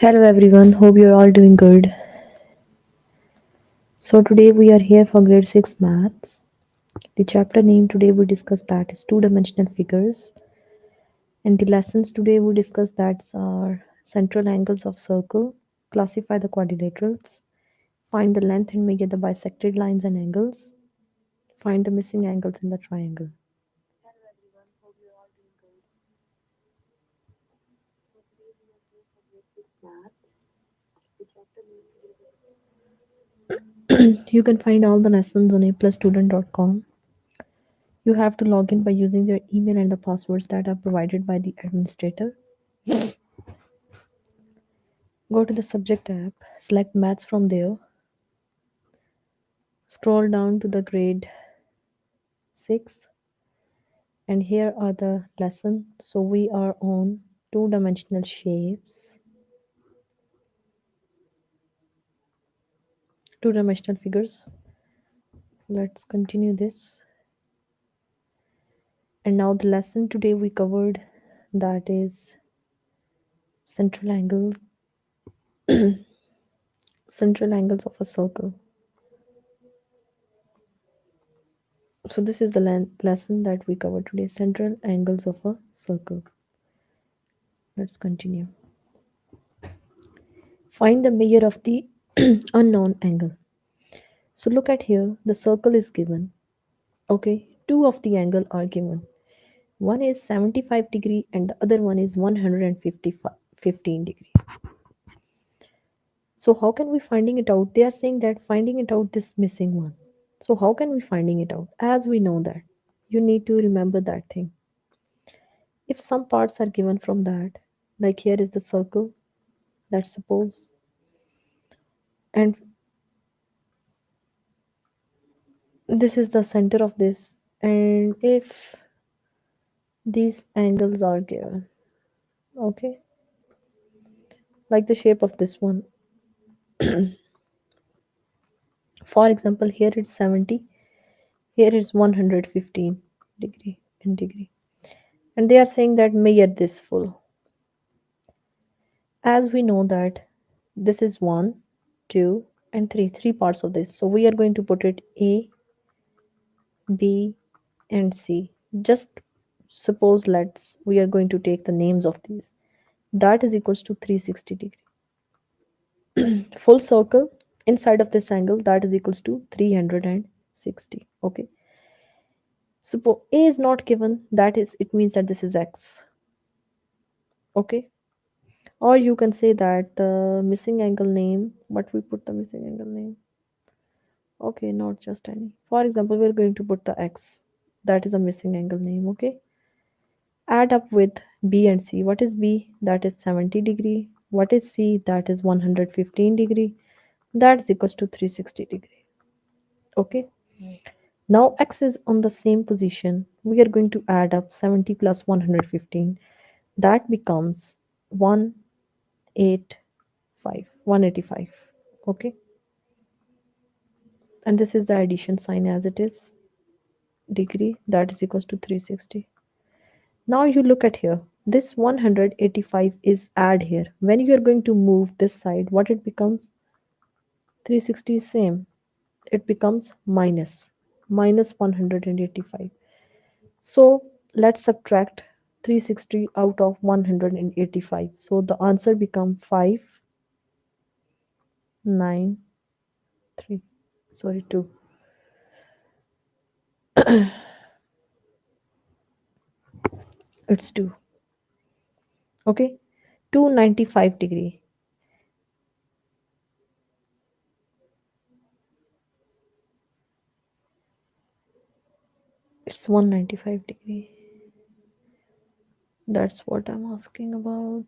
Hello everyone, hope you're all doing good. So today we are here for grade 6 maths. The chapter name today we discuss that is two-dimensional figures, and the lessons today we discuss that are central angles of circle, classify the quadrilaterals, find the length and measure the bisected lines and angles, find the missing angles in the triangle. Hello everyone, hope you're all doing good. So today we are here for grade 6 maths. The chapter name today you can find all the lessons on aplusstudent.com. You have to log in by using your email and the passwords that are provided by the administrator. Go to the subject tab, select maths from there, scroll down to the grade 6, and here are the lesson. So we are on two-dimensional shapes, two-dimensional figures. Let's continue this. And now the lesson today we covered that is central angle, central angles of a circle. So this is the lesson that we covered today, central angles of a circle. Let's continue. Find the measure of the unknown angle. So look at here, the circle is given. Okay, two of the angle are given. One is 75 degree and the other one is 115 degree. So how can we finding it out? They are saying that finding it out this missing one. So how can we finding it out? As we know that, you need to remember that thing. If some parts are given from that, like here is the circle, let's suppose, and this is the center of this, and if these angles are given, okay, like the shape of this one, for example, here it's 70, here is 115 degree in degree, and they are saying that measure this full. As we know that this is 1, 2 and 3, three parts of this, so we are going to put it A, B and C. Just suppose let's we are going to take the names of these. That is equals to 360 degree. Full circle inside of this angle, that is equals to 360. Okay. Suppose A is not given, that is it means that this is X. Okay. Or you can say that the missing angle name, what we put the missing angle name. Okay, not just any. For example, we're going to put the X. That is a missing angle name. Okay. Add up with B and C. What is B? That is 70 degree. What is C? That is 115 degree. That is equals to 360 degree. Okay. Now X is on the same position. We are going to add up 70 plus 115. That becomes 185. 185. Okay. And this is the addition sign as it is. Degree. That is equals to 360. Now you look at here. This 185 is add here. When you are going to move this side, what it becomes? 360 is same. It becomes minus 185. So let's subtract 360 out of 185. So the answer becomes 593. Sorry, 2. It's 2. Okay. 295 degree. It's 195 degree. That's what I'm asking about.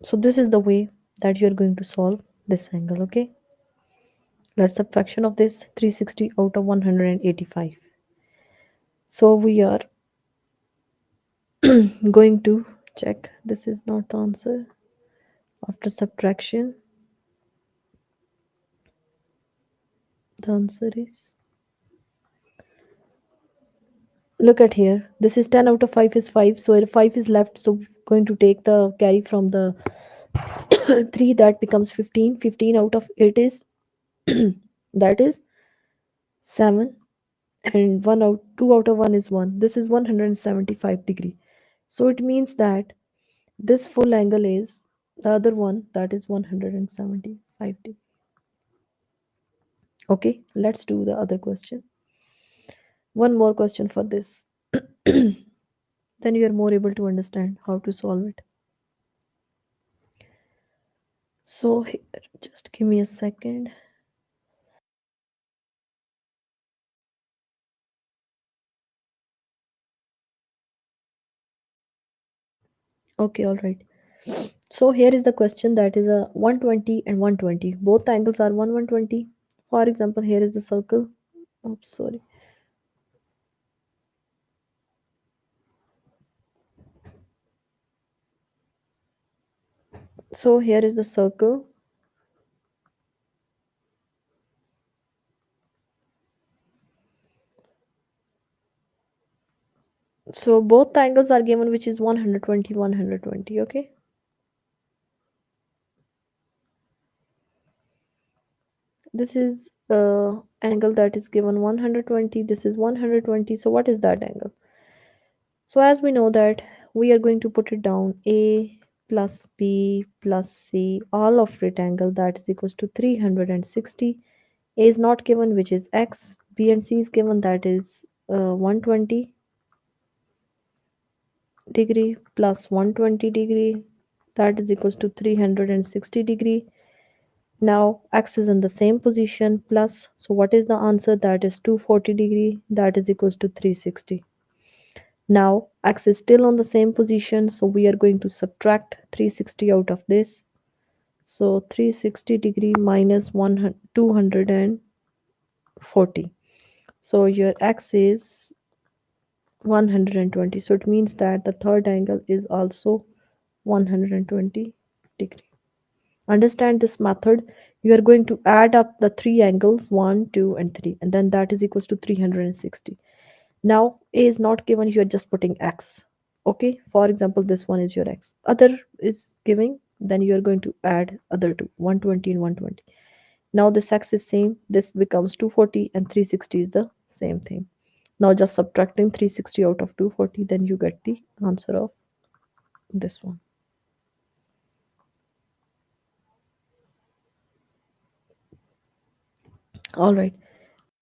So this is the way that you're going to solve this angle. Okay. Let's subtraction of this 360 out of 185. So we are going to check. This is not the answer. After subtraction, the answer is, Look at here. This is 10 out of 5 is 5. So 5 is left. So going to take the carry from the 3, that becomes 15. 15 out of 8 is that is 7, and 1 out 2 out of 1 is 1. This is 175 degree. So it means that this full angle is the other one, that is 175 degree. Okay, let's do the other question. One more question for this. Then you are more able to understand how to solve it. So here, just give me a second. Okay, all right. So here is the question, that is a 120 and 120. Both angles are 120. For example, here is the circle. Oops, sorry. So here is the circle. So both angles are given, which is 120, 120. Okay. This is angle that is given 120. This is 120. So what is that angle? So as we know that we are going to put it down, A plus B plus C, all of it angle that is equals to 360. A is not given, which is X. B and C is given, that is 120 degree plus 120 degree, that is equals to 360 degree. Now X is in the same position plus, so what is the answer? That is 240 degree, that is equals to 360. Now X is still on the same position, so we are going to subtract 360 out of this. So 360 degree minus 240. So your X is 120. So it means that the third angle is also 120 degree. Understand this method. You are going to add up the three angles 1, 2, and 3, and then that is equals to 360. Now A is not given, you are just putting X. Okay, for example, this one is your X. Other is giving, then you are going to add other two, 120 and 120. Now this X is same, this becomes 240, and 360 is the same thing. Now just subtracting 360 out of 240, then you get the answer of this one. All right.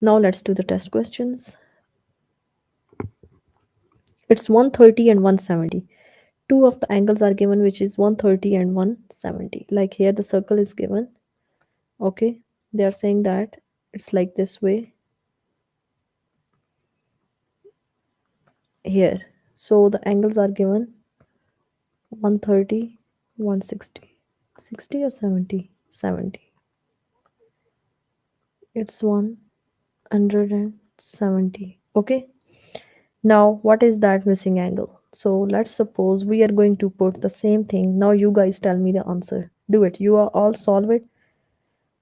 Now let's do the test questions. It's 130 and 170. Two of the angles are given, which is 130 and 170. Like here the circle is given. Okay. They are saying that it's like this way here. So the angles are given 130, 160. 60 or 70? 70. It's 170. Okay. Now, what is that missing angle? So let's suppose we are going to put the same thing. Now you guys tell me the answer. Do it. You are all solve it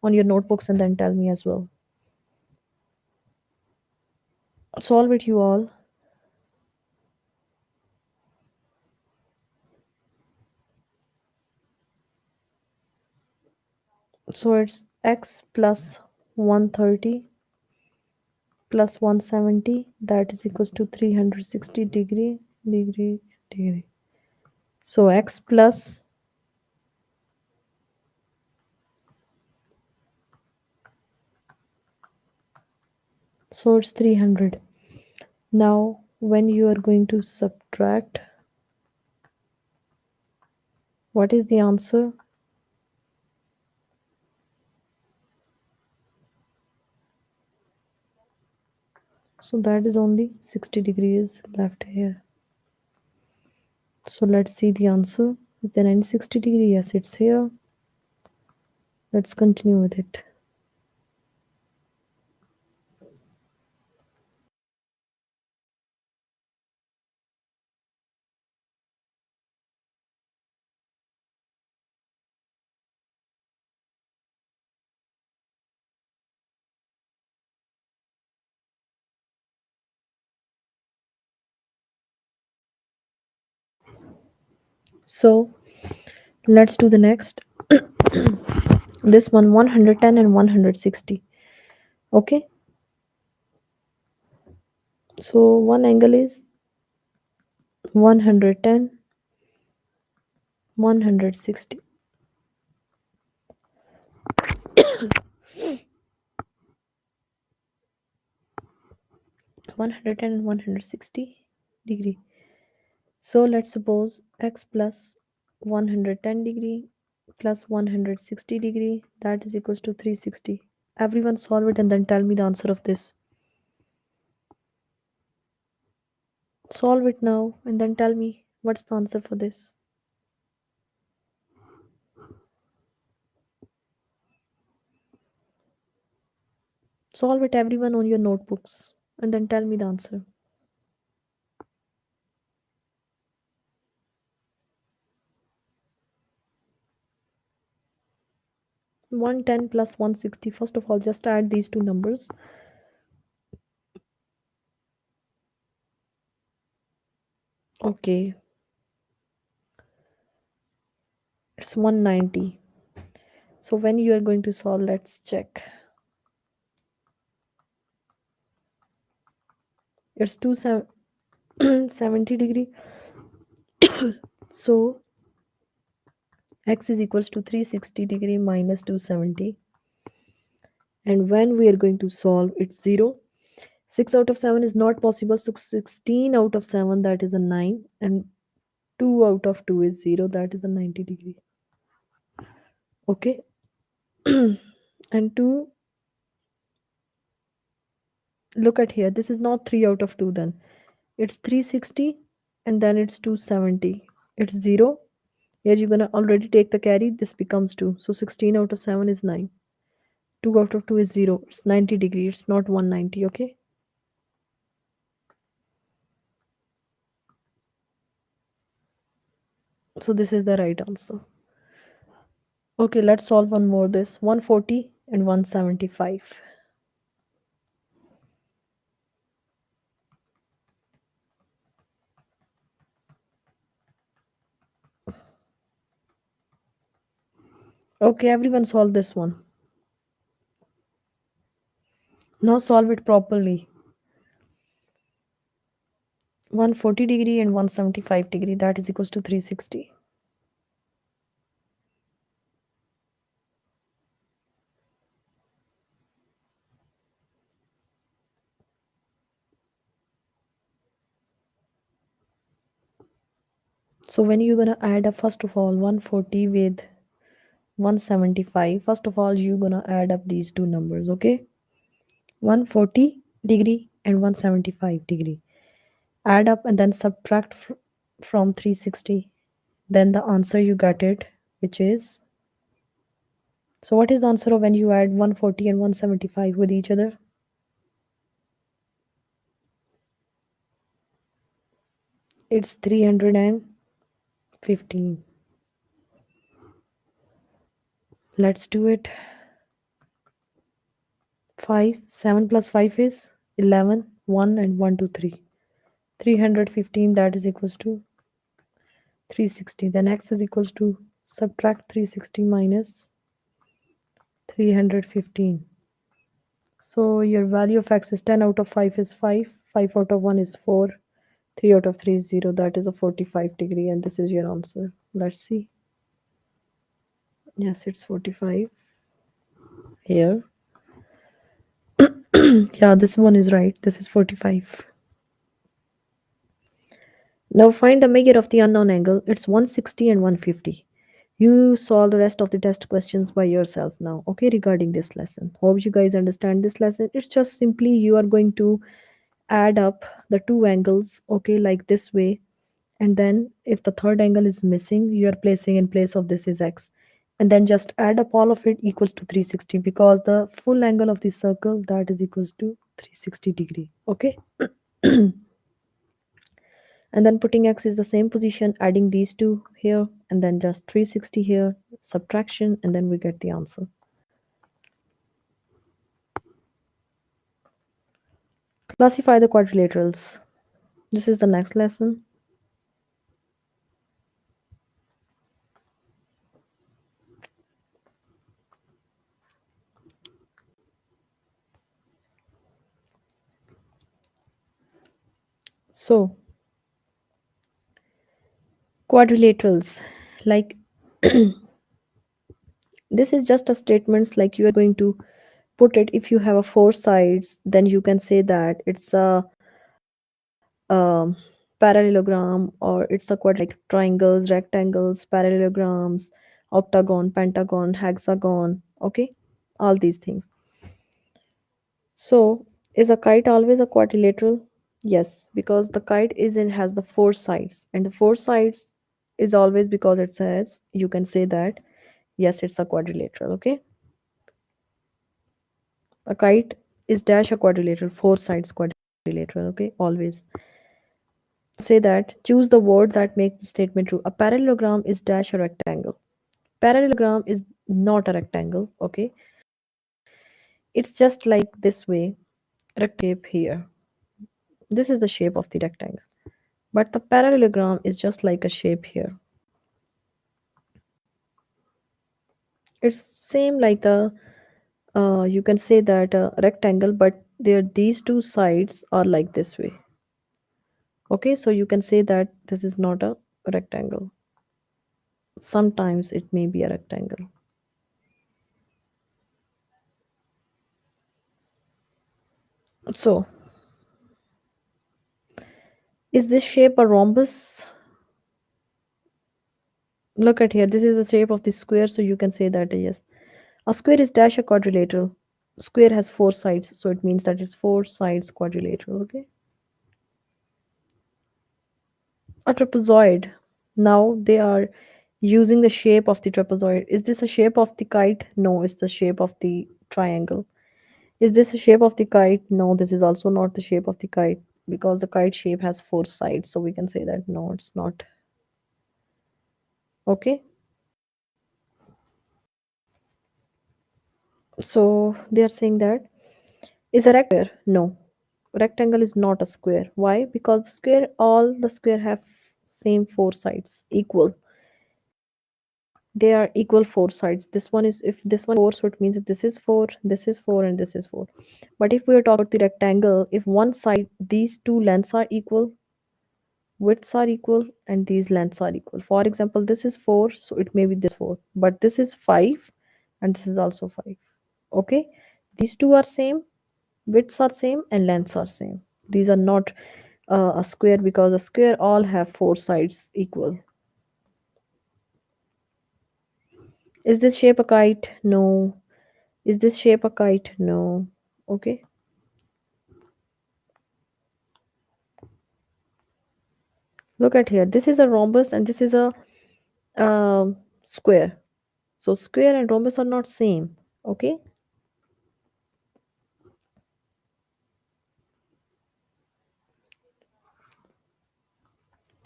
on your notebooks and then tell me as well. Solve it, you all. So it's x plus 130 plus 170, that is equals to 360 degree. So x plus, so it's 300. Now when you are going to subtract, what is the answer? So that is only 60 degrees left here. So let's see the answer. Is there any 60 degree? Yes, it's here. Let's continue with it. So let's do the next. This one, 110 and 160. Okay, so one angle is 110, 160. 110 and 160 degree. So let's suppose x plus 110 degree plus 160 degree, that is equals to 360. Everyone solve it and then tell me the answer of this. Solve it now and then tell me what's the answer for this. Solve it everyone on your notebooks and then tell me the answer. One ten plus 160. First of all, just add these two numbers. Okay, it's 190. So when you are going to solve, let's check. It's 270 degree. So x is equals to 360 degree minus 270. And when we are going to solve, it's 0. 6 out of 7 is not possible. So 16 out of 7, that is a 9. And 2 out of 2 is 0, that is a 90 degree. Okay. And 2, look at here, this is not 3 out of 2 then. It's 360 and then it's 270. It's 0. Here you're gonna already take the carry, this becomes 2. So 16 out of 7 is 9. 2 out of 2 is 0. It's 90 degree. It's not 190. Okay. So this is the right answer. Okay, let's solve one more. This 140 and 175. Okay, everyone solve this one. Now solve it properly. 140 degree and 175 degree, that is equals to 360. So when you're gonna add up, first of all, 140 with 175, first of all you're gonna add up these two numbers. Okay, 140 degree and 175 degree, add up and then subtract from 360, then the answer you get it, which is, so what is the answer of when you add 140 and 175 with each other? It's 315. Let's do it. 5, 7 plus 5 is 11, 1 and 1 2 3. 315, that is equals to 360. Then x is equals to, subtract 360 minus 315. So your value of x is 10 out of 5 is 5, 5 out of 1 is 4, 3 out of 3 is 0, that is a 45 degree, and this is your answer. Let's see. Yes, it's 45 here. Yeah, this one is right. This is 45. Now find the measure of the unknown angle. It's 160 and 150. You solve the rest of the test questions by yourself now, okay, regarding this lesson. Hope you guys understand this lesson. It's just simply you are going to add up the two angles, okay, like this way. And then if the third angle is missing, you are placing in place of this is x. And then just add up all of it equals to 360, because the full angle of the circle, that is equals to 360 degree, okay. And then putting x is the same position, adding these two here and then just 360 here, subtraction, and then we get the answer. Classify the quadrilaterals. This is the next lesson. So quadrilaterals, like this is just a statements like you are going to put it. If you have a four sides, then you can say that it's a parallelogram, or it's a quadrilateral, like triangles, rectangles, parallelograms, octagon, pentagon, hexagon. Okay, all these things. So is a kite always a quadrilateral? Yes, because the kite is in has the four sides, and the four sides is always because it says, you can say that yes, it's a quadrilateral. Okay, a kite is dash a quadrilateral, four sides quadrilateral. Okay, always. Say that, choose the word that makes the statement true. A parallelogram is dash a rectangle. Parallelogram is not a rectangle. Okay, it's just like this way, rectangle shape here. This is the shape of the rectangle, but the parallelogram is just like a shape here. It's same like the you can say that rectangle, but there these two sides are like this way. Okay, so you can say that this is not a rectangle. Sometimes it may be a rectangle. So is this shape a rhombus? Look at here, this is the shape of the square, so you can say that yes. A square is dash a quadrilateral. Square has four sides, so it means that it's four sides quadrilateral. Okay. A trapezoid. Now they are using the shape of the trapezoid. Is this a shape of the kite? No, it's the shape of the triangle. Is this a shape of the kite? No, this is also not the shape of the kite, because the kite shape has four sides. So we can say that no, it's not. Okay. So they are saying that, is a rectangle square? No. Rectangle is not a square. Why? Because the square, all the square have same four sides, equal. They are equal four sides. This one is, if this one is four, so it means that this is four, this is four, and this is four. But if we are talking about the rectangle, if one side, these two lengths are equal, widths are equal, and these lengths are equal. For example, this is four, so it may be this four, but this is five, and this is also five. Okay, these two are same, widths are same, and lengths are same. These are not a square, because a square all have four sides equal. Is this shape a kite? No. Is this shape a kite? No. Okay. Look at here. This is a rhombus and this is a square. So square and rhombus are not same. Okay.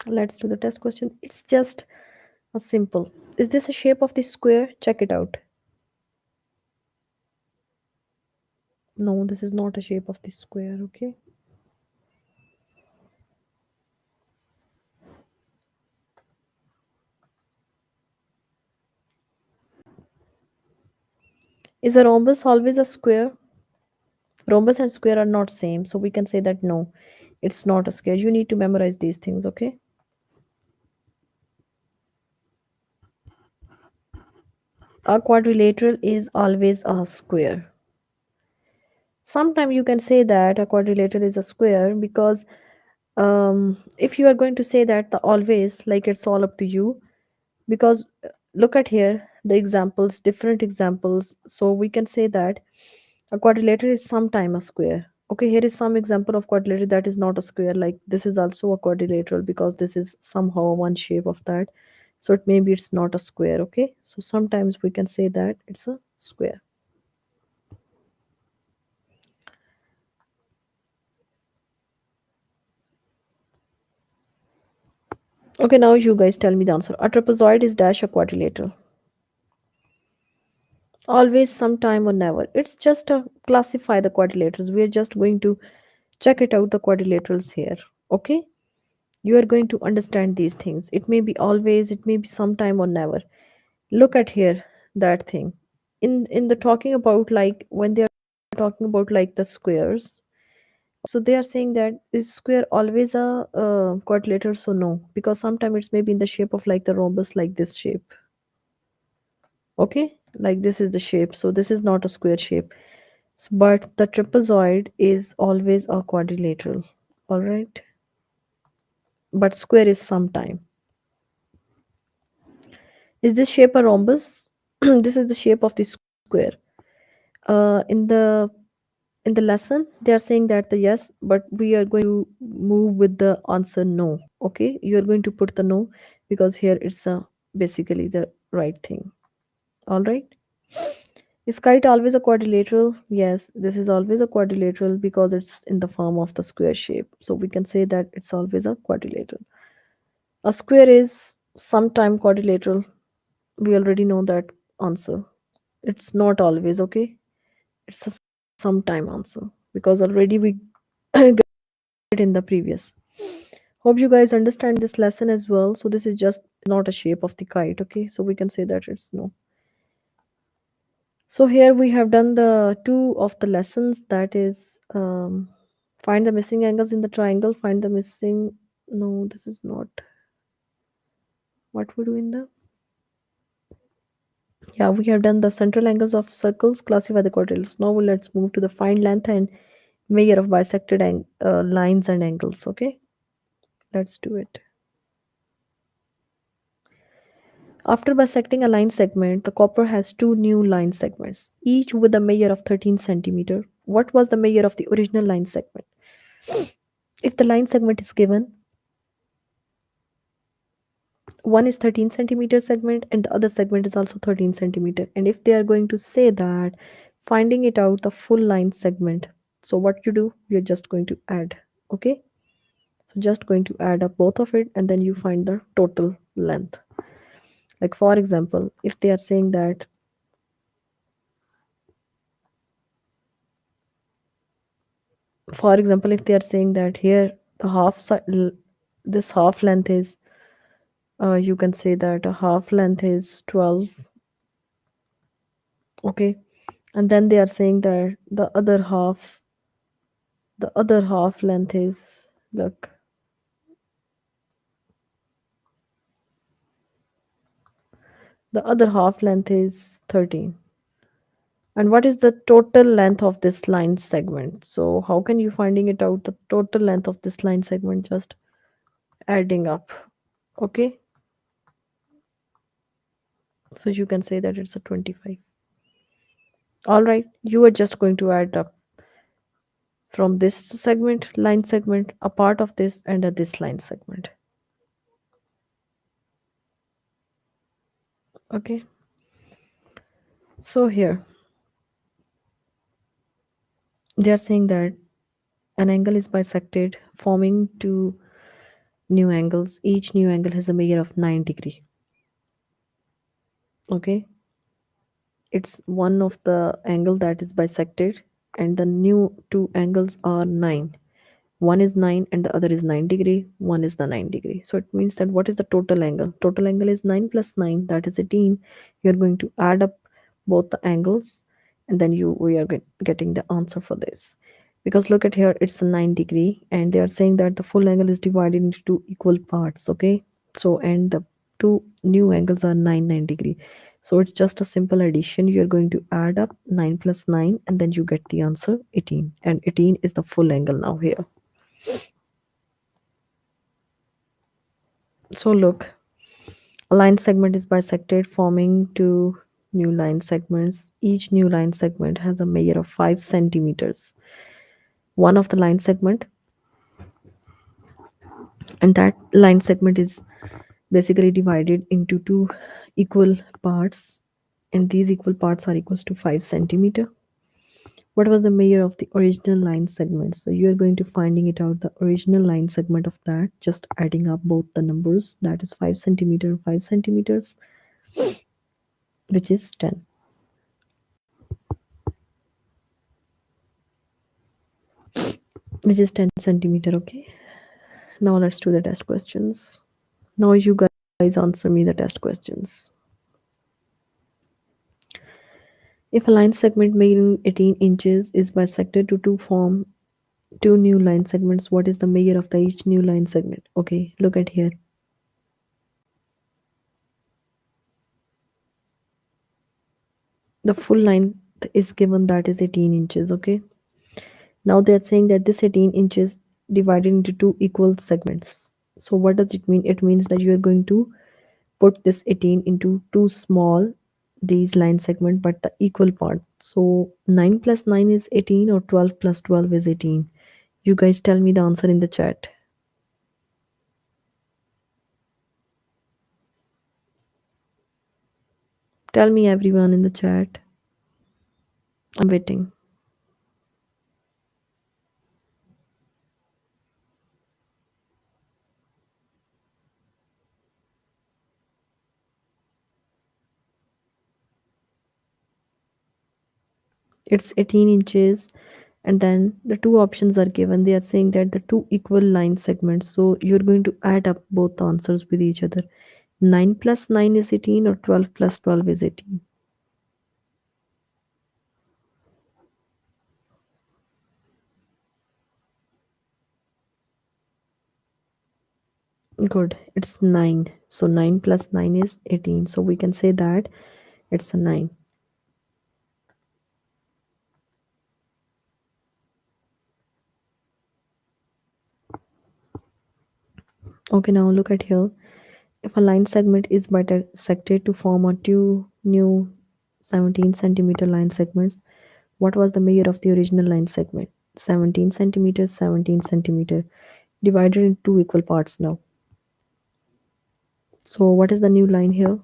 Let's do the test question. It's just a simple. Is this a shape of the square? Check it out. No, this is not a shape of the square. Okay. Is a rhombus always a square? Rhombus and square are not same, so we can say that no, it's not a square. You need to memorize these things. Okay. A quadrilateral is always a square. Sometimes you can say that a quadrilateral is a square, because if you are going to say that, the always, like, it's all up to you. Because look at here, the examples, different examples, so we can say that a quadrilateral is sometime a square. Okay, here is some example of quadrilateral that is not a square, like this is also a quadrilateral, because this is somehow one shape of that, so it maybe it's not a square. Okay, so sometimes we can say that it's a square. Okay, now you guys tell me the answer. A trapezoid is dash a quadrilateral. Always, sometime, or never. It's just a classify the quadrilaterals. We are just going to check it out the quadrilaterals here. Okay, you are going to understand these things. It may be always, it may be sometime, or never. Look at here, that thing. In the talking about, like, when they are talking about like the squares, So they are saying that is square always a quadrilateral? So no, because sometimes it's maybe in the shape of like the rhombus, like this shape. Okay, like this is the shape. So this is not a square shape. But the trapezoid is always a quadrilateral. All right, but square is sometime. Is this shape a rhombus? This is the shape of the square. In the lesson they are saying that the yes, but we are going to move with the answer no. Okay, you are going to put the no because here it's basically the right thing. All right. Is kite always a quadrilateral? Yes, this is always a quadrilateral because it's in the form of the square shape, so we can say that it's always a quadrilateral. A square is sometime quadrilateral. We already know that answer. It's not always. Okay, it's a sometime answer because already we get it in the previous. Hope you guys understand this lesson as well. So this is just not a shape of the kite. Okay, so we can say that it's no. So here we have done the two of the lessons, that is find the missing angles in the triangle, find the missing, no, this is not what we do in the, yeah, we have done the central angles of circles, classify the quadrilaterals. Now let's move to the find length and measure of bisected lines and angles. Okay, let's do it. After bisecting a line segment, the copper has two new line segments, each with a measure of 13 centimeter. What was the measure of the original line segment? If the line segment is given, one is 13 centimeter segment and the other segment is also 13 centimeter, and if they are going to say that finding it out the full line segment, so what you do, you're just going to add. Okay, so just going to add up both of it and then you find the total length. Like for example, if they are saying that, for example, if they are saying that here the this half length is you can say that a half length is 12. Okay, and then they are saying that the other half length is, look, the other half length is 13. And what is the total length of this line segment? So how can you finding it out, the total length of this line segment? Just adding up. Okay, so you can say that it's a 25. All right, you are just going to add up from this segment, line segment, a part of this and a this line segment. Okay, so here they are saying that an angle is bisected forming two new angles. Each new angle has a measure of 9 degree. Okay, it's one of the angle that is bisected and the new two angles are 9. One is 9 and the other is 9 degree. One is the 9 degree. So it means that what is the total angle? Total angle is 9 plus 9, that is 18. You're going to add up both the angles and then we are getting the answer for this. Because look at here, it's a 9 degree and they are saying that the full angle is divided into two equal parts. Okay, so and the two new angles are 9 degree. So it's just a simple addition. You're going to add up 9 plus 9 and then you get the answer 18, and 18 is the full angle now here. So look, a line segment is bisected forming two new line segments. Each new line segment has a measure of 5 centimeters. One of the line segment, and that line segment is basically divided into two equal parts, and these equal parts are equals to 5 centimeter. What was the measure of the original line segment? So you are going to finding it out the original line segment of that, just adding up both the numbers, that is 5 centimeter and 5 centimeters, which is 10. Which is 10 centimeter. Okay, now let's do the test questions. Now you guys answer me the test questions. If a line segment measuring 18 inches is bisected to two form two new line segments. What is the measure of the each new line segment? Okay, look at here. The full length is given, that is 18 inches. Okay, now they're saying that this 18 inches divided into two equal segments. So what does it mean? It means that you are going to put this 18 into two small these line segment but the equal part. So 9 plus 9 is 18 or 12 plus 12 is 18? You guys tell me the answer in the chat. Tell me everyone in the chat. I'm waiting. It's 18 inches, and then the two options are given. They are saying that the two equal line segments, so you're going to add up both answers with each other. 9 plus 9 is 18 or 12 plus 12 is 18? Good, it's 9. So 9 plus 9 is 18, so we can say that it's a 9. Okay, now look at here. If a line segment is bisected to form a two new 17 centimeter line segments, what was the measure of the original line segment? 17 centimeters, 17 centimeter, divided in two equal parts now. So what is the new line here?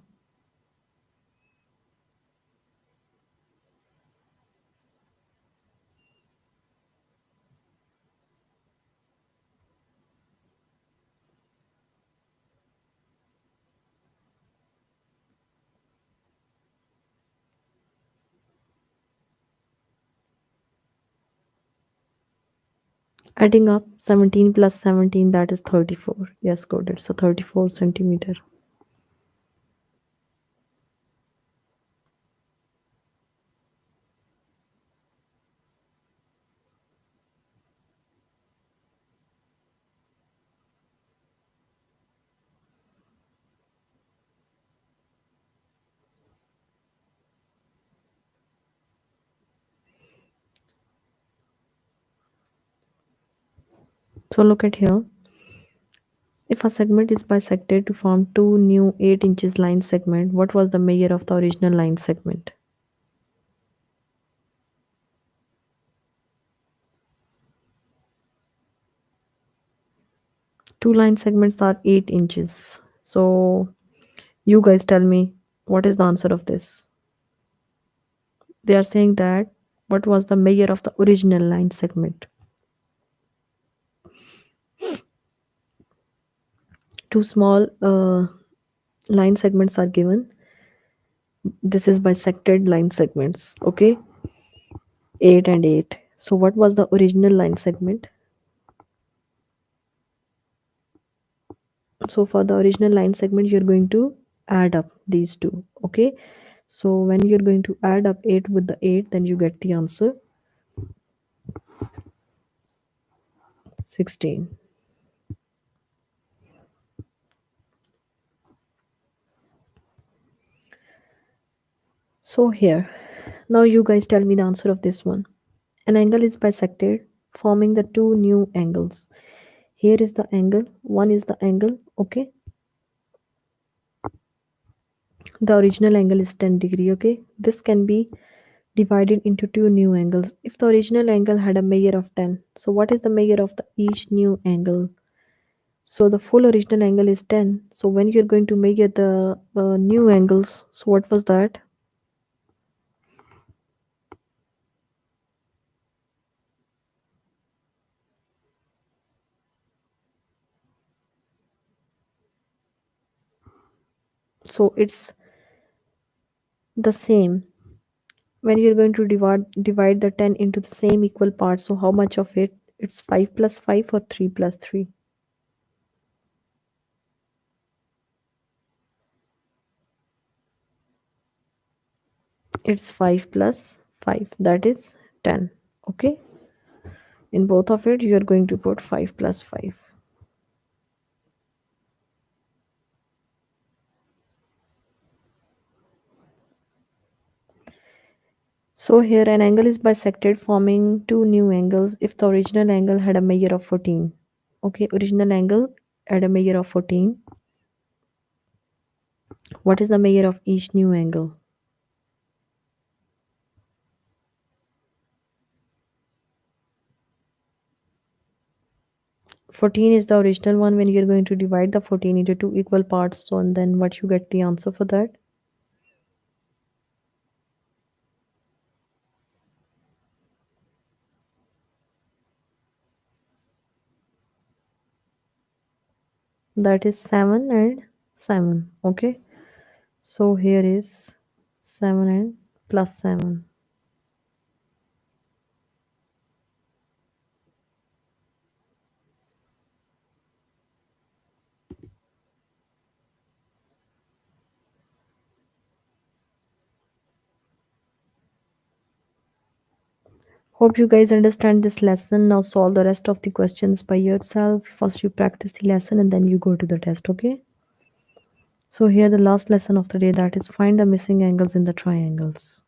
Adding up 17 plus 17, that is 34. Yes, good. It's a 34 centimeter. So look at here. If a segment is bisected to form two new 8 inches line segment, what was the measure of the original line segment? Two line segments are 8 inches. So you guys tell me what is the answer of this? They are saying that what was the measure of the original line segment? Two small line segments are given. This is bisected line segments. Okay, 8 and 8. So what was the original line segment? So for the original line segment, you're going to add up these two. Okay, so when you're going to add up 8 with the 8, then you get the answer 16. So here, now you guys tell me the answer of this one. An angle is bisected, forming the two new angles. Here is the angle, one is the angle. Okay, the original angle is 10 degree. Okay, this can be divided into two new angles. If the original angle had a measure of 10, so what is the measure of the each new angle? So the full original angle is 10. So when you're going to measure the new angles, so what was that? So it's the same. When you're going to divide the 10 into the same equal parts, so how much of it? It's 5 plus 5 or 3 plus 3? It's 5 plus 5, that is 10. Okay, In both of it, you are going to put 5 plus 5. So here an angle is bisected forming two new angles if the original angle had a measure of 14. Okay, original angle had a measure of 14. What is the measure of each new angle? 14 is the original one. When you're going to divide the 14 into two equal parts, so and then what you get the answer for that? That is 7 and 7. Okay, so here is 7 and plus 7. Hope you guys understand this lesson. Now solve the rest of the questions by yourself. First you practice the lesson and then you go to the test, okay? So here the last lesson of the day, that is find the missing angles in the triangles.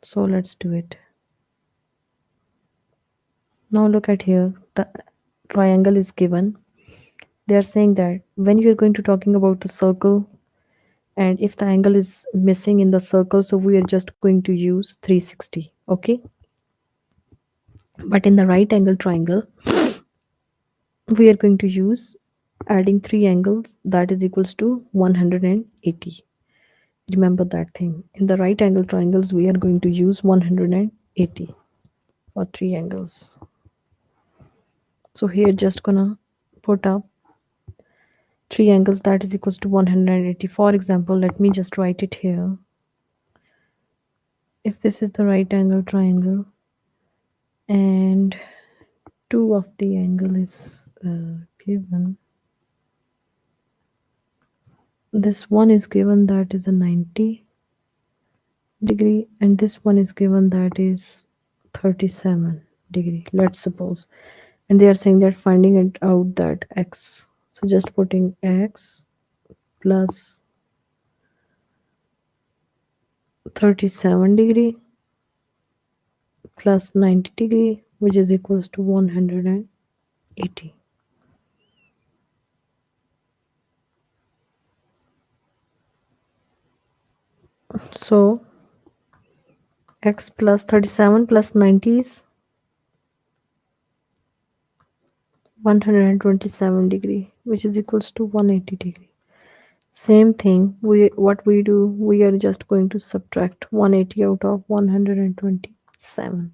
So let's do it. Now look at here, the triangle is given. They are saying that when you're going to talking about the circle, and if the angle is missing in the circle, so we are just going to use 360, okay? But in the right angle triangle, we are going to use adding three angles, that is equals to 180. Remember that thing. In the right angle triangles, we are going to use 180 for three angles. So here just gonna put up three angles, that is equals to 180. For example, let me just write it here. If this is the right angle triangle and two of the angle is given, this one is given, that is a 90-degree, and this one is given, that is 37-degree, let's suppose. And they are saying that finding it out that x, so just putting x plus 37-degree plus 90-degree, which is equals to 180. So x plus 37 plus 90 is 127-degree, which is equals to 180-degree. Same thing, what we do, we are just going to subtract 180 out of 127.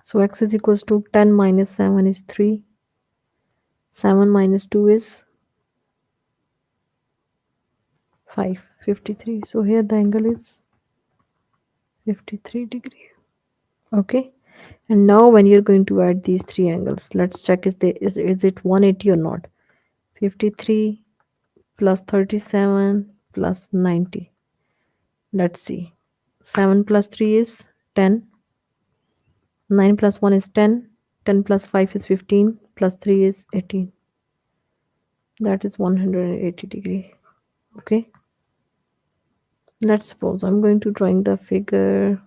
So x is equals to 10 minus 7 is 3. 7 minus 2 is 5, 53. So here the angle is 53-degree. Okay. And now when you're going to add these three angles, let's check is it 180 or not. 53 plus 37 plus 90. Let's see. 7 plus 3 is 10. 9 plus 1 is 10. 10 plus 5 is 15. Plus 3 is 18. That is 180-degree. Okay. Let's suppose I'm going to drawing the figure.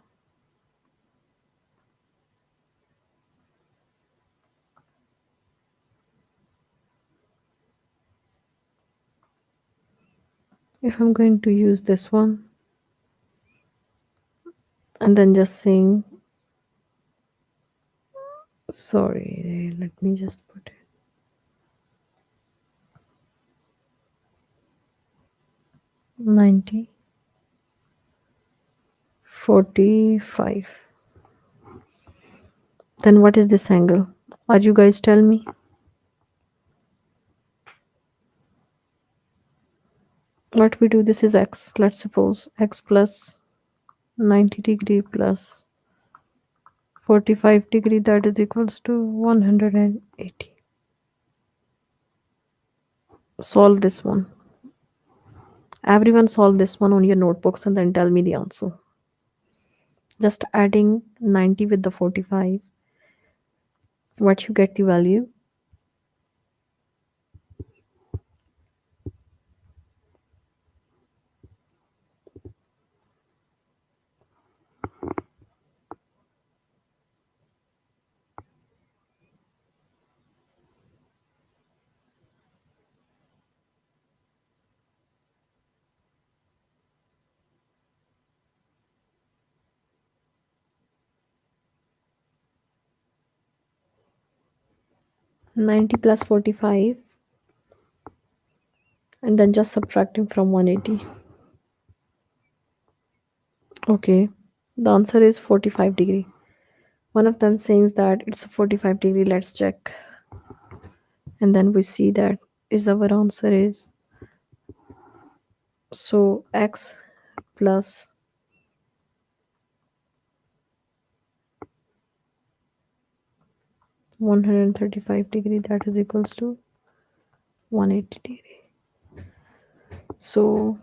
If I'm going to use this one and then just saying, sorry, let me just put it 90, 45. Then what is this angle? Are you guys tell me? What we do, this is x. Let's suppose x plus 90-degree plus 45-degree, that is equals to 180. Solve this one. Everyone solve this one on your notebooks and then tell me the answer. Just adding 90 with the 45. What you get the value? 90 plus 45, and then just subtracting from 180. Okay, the answer is 45 degree. One of them says that it's a 45 degree. Let's check. And then we see that is our answer is, so x plus 135 degree, that is equals to 180 degree. So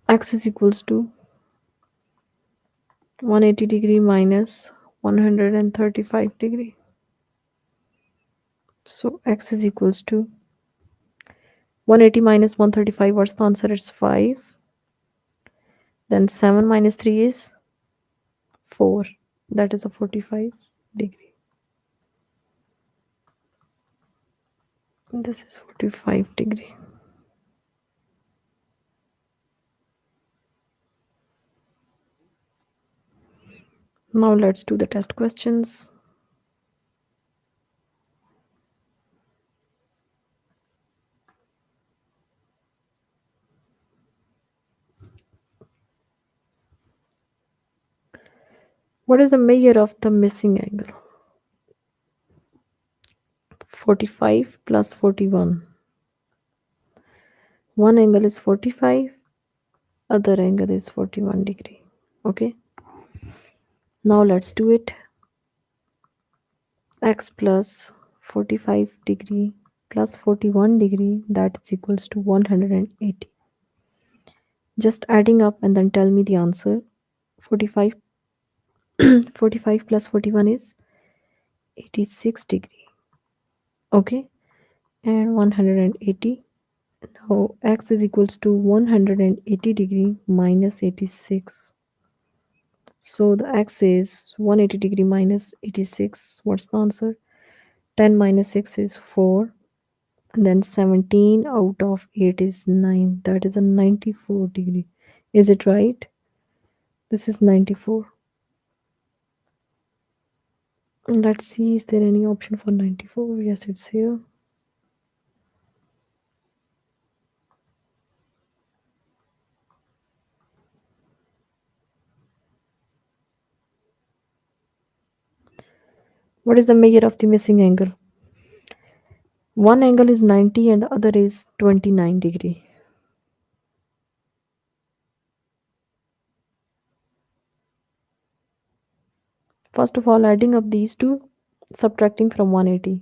x is equals to 180 degree minus 135 degree. So x is equals to 180 minus 135. What's the answer? It's 5. Then 7 minus 3 is 4. That is a 45 degree. This is 45 degree. Now let's do the test questions. What is the measure of the missing angle? 45 plus 41. One angle is 45, other angle is 41 degree. Okay. Now let's do it. X plus 45 degree plus 41 degree, that is equals to 180. Just adding up and then tell me the answer. 45 45 plus 41 is 86 degree. Okay, and 180. Now x is equals to 180 degree minus 86. So the x is 180 degree minus 86. What's the answer? 10 minus 6 is 4. And then 17 out of 8 is 9. That is a 94 degree. Is it right? This is 94. Let's see, is there any option for 94? Yes, it's here. What is the measure of the missing angle? One angle is 90 and the other is 29 degree. First of all, adding up these two, subtracting from 180.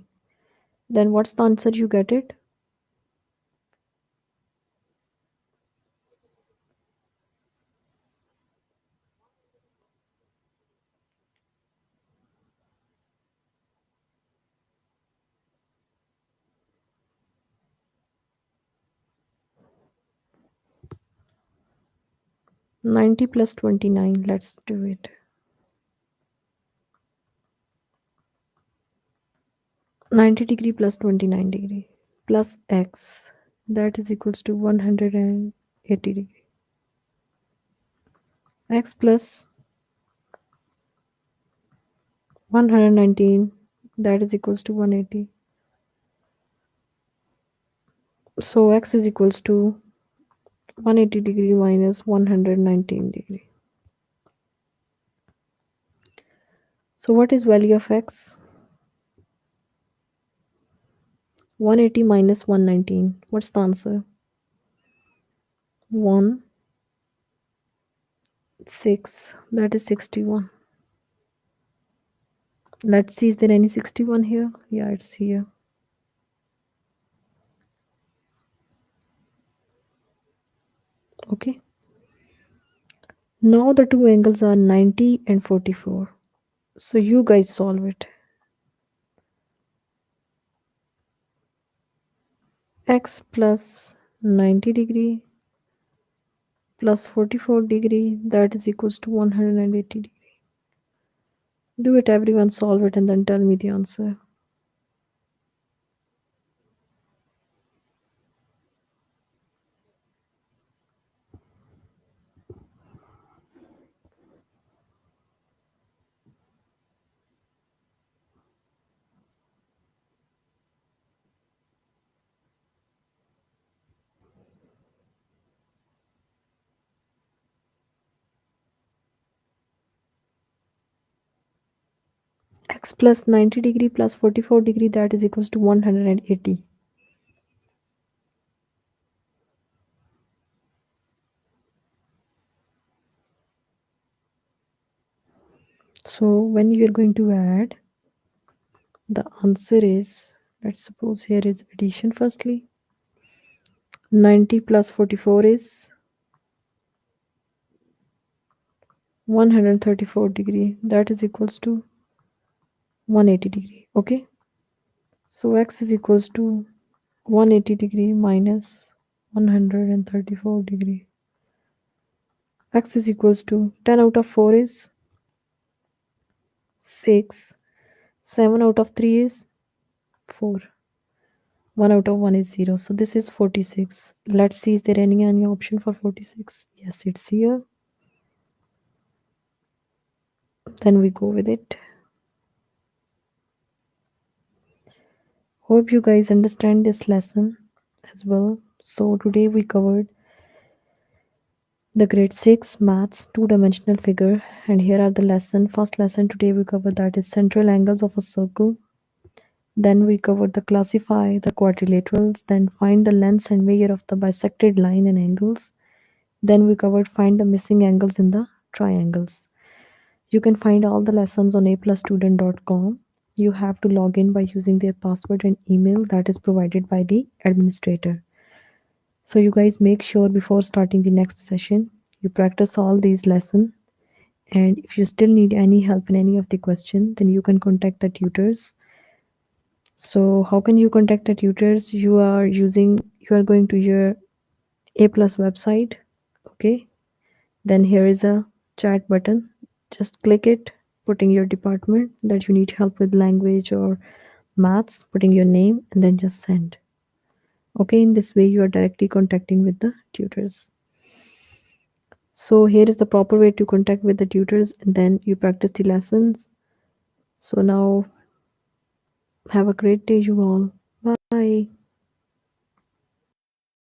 Then what's the answer you get it? Ninety plus 29. Let's do it. 90 degree plus 29 degree plus x, that is equals to 180 degree. X plus 119, that is equals to 180. So x is equals to 180 degree minus 119 degree. So what is value of x? 180 minus 119. What's the answer? 1 6. That is 61. Let's see, is there any 61 here? Yeah, it's here. Okay. Now the two angles are 90 and 44. So you guys solve it. X plus 90 degree plus 44 degree, that is equals to 180 degree. Do it everyone, solve it and then tell me the answer. X plus 90 degree plus 44 degree, that is equals to 180. So when you are going to add, the answer is, let's suppose here is addition firstly. 90 plus 44 is 134 degree, that is equals to 180 degree. Okay, so x is equals to 180 degree minus 134 degree. X is equals to 10 out of 4 is 6, 7 out of 3 is 4, 1 out of 1 is 0. So this is 46. Let's see, is there any option for 46? Yes, it's here. Then we go with it. Hope you guys understand this lesson as well. So today we covered the grade 6 maths two-dimensional figure, and here are the lesson. First lesson today we covered, that is central angles of a circle. Then we covered the classify the quadrilaterals, then find the lengths and measure of the bisected line and angles. Then we covered find the missing angles in the triangles. You can find all the lessons on aplusstudent.com. You have to log in by using their password and email that is provided by the administrator. So you guys make sure before starting the next session, you practice all these lessons. And if you still need any help in any of the question, then you can contact the tutors. So how can you contact the tutors? You are going to your A plus website. Okay. Then here is a chat button. Just click it, putting your department that you need help with language or maths, putting your name and then just send. Okay, in this way you are directly contacting with the tutors. So here is the proper way to contact with the tutors, and then you practice the lessons. So now have a great day you all. Bye.